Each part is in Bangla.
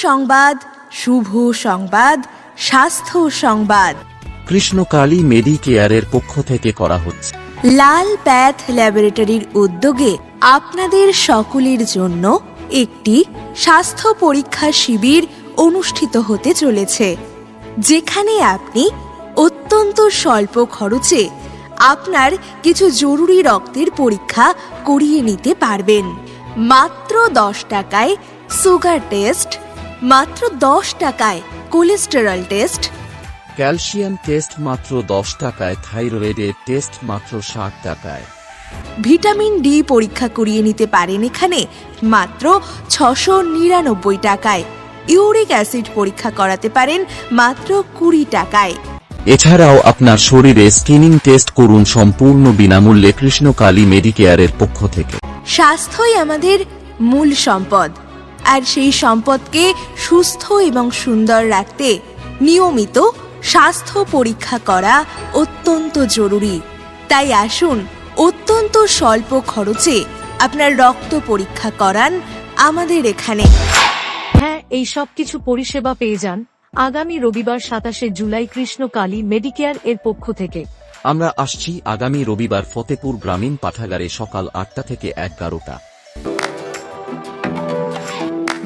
সংবাদ, শুভ সংবাদ, স্বাস্থ্য সংবাদ কৃষ্ণকালী মেডিকেয়ারের পক্ষ থেকে করা হচ্ছে। লাল প্যাথ ল্যাবরেটরির উদ্যোগে আপনাদের সকলের জন্য একটি স্বাস্থ্য পরীক্ষা শিবির অনুষ্ঠিত হতে চলেছে, যেখানে আপনি অত্যন্ত স্বল্প খরচে আপনার কিছু জরুরি রক্তের পরীক্ষা করিয়ে নিতে পারবেন। মাত্র 10 টাকায় সুগার টেস্ট, মাত্র 10 টাকায় কোলেস্টেরল টেস্ট, ক্যালসিয়াম টেস্ট মাত্র 10 টাকায়, থাইরয়েডের টেস্ট মাত্র 60 টাকায়। ভিটামিন ডি পরীক্ষা করিয়ে নিতে পারেন এখানে মাত্র 699 টাকায়। ইউরিক অ্যাসিড পরীক্ষা করাতে পারেন মাত্র 20 টাকায়। এছাড়াও আপনার শরীরে স্ক্রিনিং টেস্ট করুন সম্পূর্ণ বিনামূল্যে কৃষ্ণকালী মেডিকেয়ারের পক্ষ থেকে। স্বাস্থ্যই আমাদের মূল সম্পদ, আর সেই সম্পদকে সুস্থ এবং সুন্দর রাখতে নিয়মিত স্বাস্থ্য পরীক্ষা করা অত্যন্ত জরুরি। তাই আসুন অত্যন্ত স্বল্প খরচে আপনার রক্ত পরীক্ষা করান আমাদের এখানে। হ্যাঁ, এই সব কিছু পরিষেবা পেয়ে যান আগামী রবিবার 27 জুলাই কৃষ্ণকালী মেডিকেয়ার এর পক্ষ থেকে। আমরা আসছি আগামী রবিবার ফতেপুর গ্রামীণ পাঠাগারে সকাল 8টা থেকে 11টা।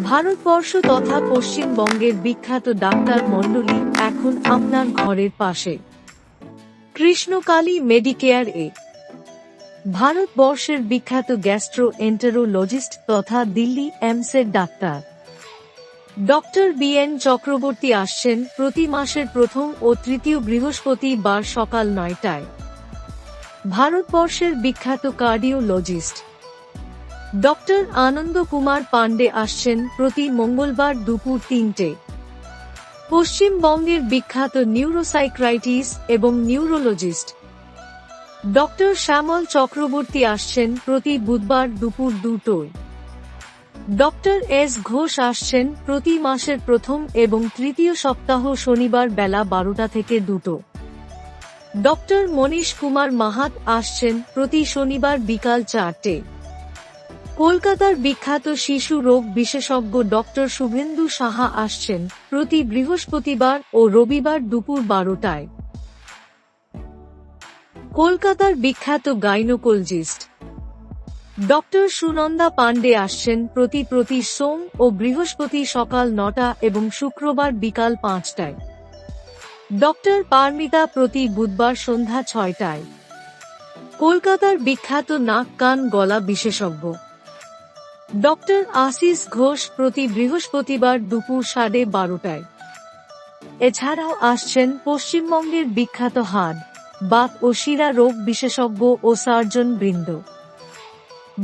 ভারতবর্ষ তথা পশ্চিমবঙ্গের বিখ্যাত ডাক্তার মণ্ডলী এখন আপনার ঘরের পাশে। কৃষ্ণকালী মেডিকেয়ার এ ভারতবর্ষের বিখ্যাত গ্যাস্ট্রোএন্টেরোলজিস্ট তথা দিল্লি এমসের ডাক্তার ডক্টর বি.এন. চক্রবর্তী আসছেন প্রতি মাসের প্রথম ও তৃতীয় বৃহস্পতিবার সকাল 9টায়। ভারতবর্ষের বিখ্যাত কার্ডিওলজিস্ট ডক্টর আনন্দ কুমার পান্ডে আসছেন প্রতি মঙ্গলবার দুপুর 3টে। পশ্চিমবঙ্গের বিখ্যাত নিউরোসাইক্রাইটিস এবং নিউরোলজিস্ট ডক্টর শ্যামল চক্রবর্তী আসছেন প্রতি বুধবার দুপুর 2টোয়। ডক্টর এস ঘোষ আসছেন প্রতি মাসের প্রথম এবং তৃতীয় সপ্তাহ শনিবার বেলা 12টা থেকে 2টো। ডক্টর মনীষ কুমার মাহাত আসছেন প্রতি শনিবার বিকাল 4টে। কলকাতার বিখ্যাত শিশু রোগ বিশেষজ্ঞ ডক্টর শুভেন্দু সাহা আসছেন প্রতি বৃহস্পতিবার ও রবিবার দুপুর 12টায়। কলকাতার বিখ্যাত গাইনোকোলজিস্ট ডক্টর সুনন্দা পান্ডে আসছেন প্রতি সোম ও বৃহস্পতি সকাল 9টা এবং শুক্রবার বিকাল 5টায়। ডক্টর পারমিতা প্রতি বুধবার সন্ধ্যা 6টায়। কলকাতার বিখ্যাত নাক কান গলা বিশেষজ্ঞ ডক্টর আশিস ঘোষ প্রতি বৃহস্পতিবার দুপুর 12:30টায়। এছাড়াও আসছেন পশ্চিমবঙ্গের বিখ্যাত হাড়, বাত ও শিরা রোগ বিশেষজ্ঞ ও সার্জন বৃন্দ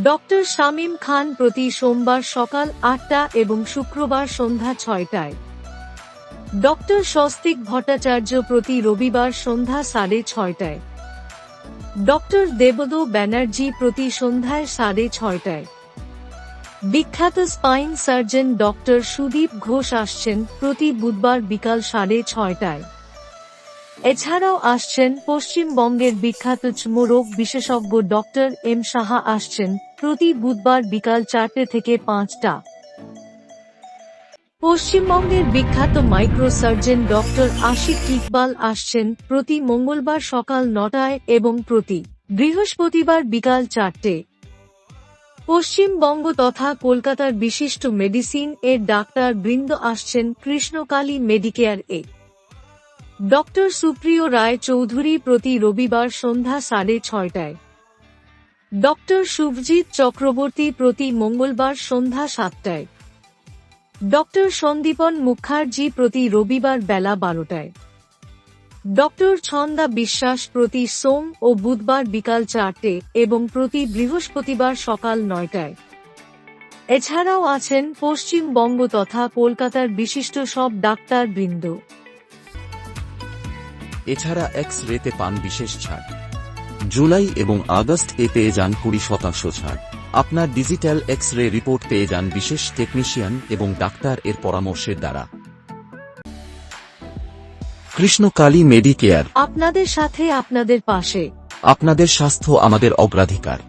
ডক্টর শামীম খান প্রতি সোমবার সকাল 8টা এবং শুক্রবার সন্ধ্যা 6টায়। ডক্টর স্বস্তিক ভট্টাচার্য প্রতি রবিবার সন্ধ্যা 6:30টায়। ডক্টর দেবদো ব্যানার্জি প্রতি সন্ধ্যায় 6:30টায়। বিখ্যাত spine surgeon doctor Sudip Ghosh আসছেন প্রতি বুধবার বিকাল 6:30টায়। এছাড়াও আসছেন পশ্চিমবঙ্গের বিখ্যাত চর্মরোগ বিশেষজ্ঞ ডক্টর এম সাহা আসছেন প্রতি বুধবার বিকাল 4টে থেকে 5টা। পশ্চিমবঙ্গের বিখ্যাত মাইক্রোসার্জন ডক্টর আশিক ইকবাল আসছেন প্রতি মঙ্গলবার সকাল 9টায় এবং প্রতি বৃহস্পতিবার বিকাল 4টে। পশ্চিমবঙ্গ তথা কলকাতার বিশিষ্ট মেডিসিন এর ডাক্তার বৃন্দ আসছেন কৃষ্ণকালী মেডিকেয়ার এ। ডক্টর সুপ্রিয় রায় চৌধুরী প্রতি রবিবার সন্ধ্যা 6:30টায়। ডক্টর শুভজিৎ চক্রবর্তী প্রতি মঙ্গলবার সন্ধ্যা 7টায়। ডক্টর সন্দীপন মুখার্জি প্রতি রবিবার বেলা 12টায়। ডক্টর ছন্দা বিশ্বাস প্রতি সোম ও বুধবার বিকাল 4টে এবং প্রতি বৃহস্পতিবার সকাল 9টায়। এছাড়াও আছেন পশ্চিমবঙ্গ তথা কলকাতার বিশিষ্ট সব ডাক্তার বৃন্দ। এছাড়া এক্স রেতে পান বিশেষ ছাড়। জুলাই এবং আগস্ট এ পেয়ে যান 20% ছাড়। আপনার ডিজিটাল এক্স রে রিপোর্ট পেয়ে যান বিশেষ টেকনিশিয়ান এবং ডাক্তার এর পরামর্শের দ্বারা। কৃষ্ণকালী মেডিকেয়ার, আপনাদের সাথে, আপনাদের পাশে। আপনাদের স্বাস্থ্য আমাদের অগ্রাধিকার।